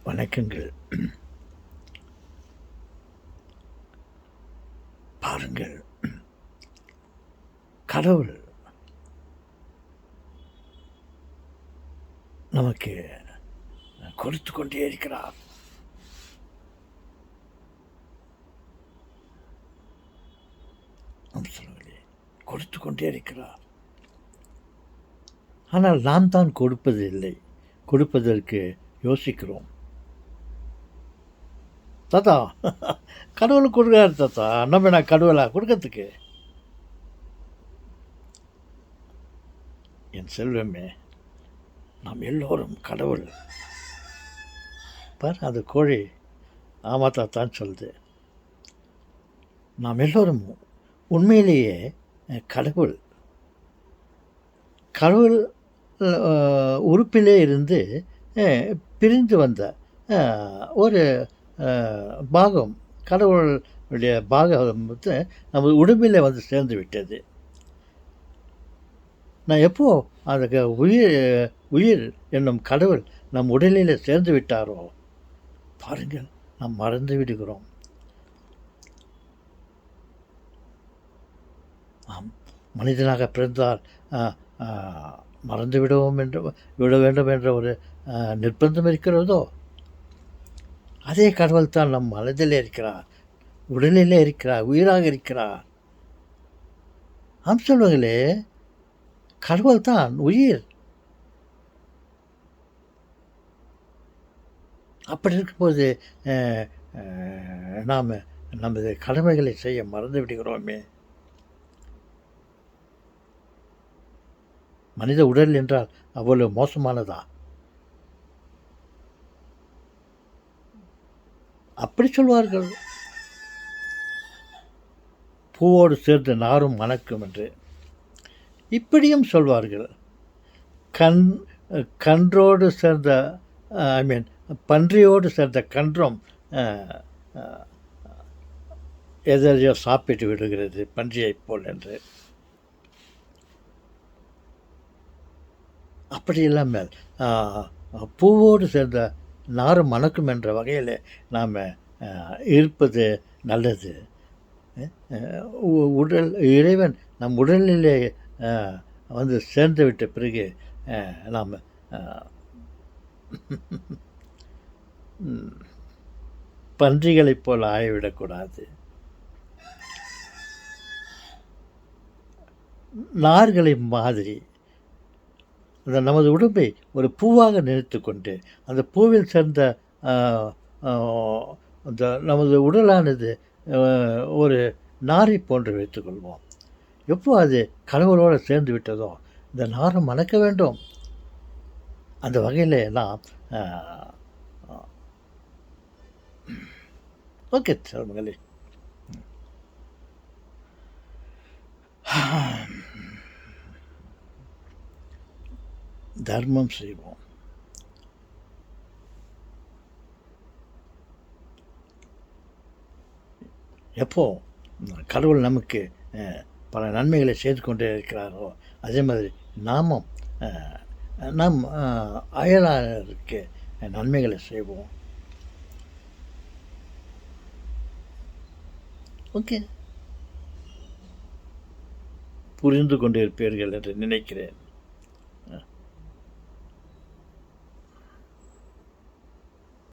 வணக்கங்கள். பாருங்கள், கடவுள் நமக்கு கொடுத்து கொண்டே இருக்கிறார். கொடுத்து கொண்டே இருக்கிறார். ஆனால் நாம் தான் கொடுப்பதில்லை. கொடுப்பதற்கு யோசிக்கிறோம். தாத்தா, கடவுளுக்கு கொடுக்காரு தாத்தா. நம்ம நான் கடவுளா கொடுக்கறதுக்கு? என் செல்வமே, நாம் எல்லோரும் கடவுள். பார், அது கோழி ஆமா தாத்தான்னு சொல்லுது. நாம் எல்லோரும் உண்மையிலேயே கடவுள். கடவுள் உறுப்பிலே இருந்து பிரிந்து வந்த ஒரு பாகம், கடவுளுடைய பாகம் வந்து நமது உடம்பில் வந்து சேர்ந்து விட்டது. நான் எப்போ அதுக்கு உயிர் என்னும் கடவுள் நம் உடலில் சேர்ந்து விட்டாரோ, பாருங்கள், நாம் மறந்து விடுகிறோம். ஆம், மனிதனாக பிறந்தால் மறந்து விட வேண்டும் என்ற ஒரு நிர்பந்தம் இருக்கிறதோ, அதே கடவுள் தான் நம் மனதிலே இருக்கிறார், உடலிலே இருக்கிறார், உயிராக இருக்கிறார். சொல்லுங்களே, கடவுள் தான் உயிர். அப்படி இருக்கும்போது நாம் நமது கடமைகளை செய்ய மறந்து விடுகிறோமே. மனித உடல் என்றால் அவ்வளவு மோசமானதா? அப்படி சொல்வார்கள். பூவோடு சேர்ந்து நாரும் மணக்கும் என்று இப்படியும் சொல்வார்கள். கன்றோடு சேர்ந்த பன்றியோடு சேர்ந்த கன்றம் எதையோ சாப்பிட்டு விடுகிறது பன்றியைப் போல் என்று. அப்படி இல்லாமல் பூவோடு சேர்ந்த நாரும் மணக்கும் என்ற வகையில் நாம் இருப்பது நல்லது. உடல் இறைவன் நம் உடலிலே வந்து சேர்ந்து விட்ட பிறகு நாம் பன்றிகளைப் போல் ஆகிவிடக்கூடாது. நார்களை மாதிரி நமது உடம்பை ஒரு பூவாக நினைத்து கொண்டு அந்த பூவில் சேர்ந்த அந்த நமது உடலானது ஒரு நாரை போன்று வைத்துக்கொள்வோம். எப்போ அது கடவுளோடு சேர்ந்து விட்டதோ, இந்த நாரை மணக்க வேண்டும். அந்த வகையில் எல்லாம் ஓகே சொல்லுங்களே. தர்மம் செய்வோம். எப்போ கடவுள் நமக்கு பல நன்மைகளை செய்து கொண்டே இருக்கிறாரோ, அதே மாதிரி நாமும் நம் அயலாருக்கு நன்மைகளை செய்வோம். ஓகே, புரிந்து கொண்டிருப்பீர்கள் என்று நினைக்கிறேன்.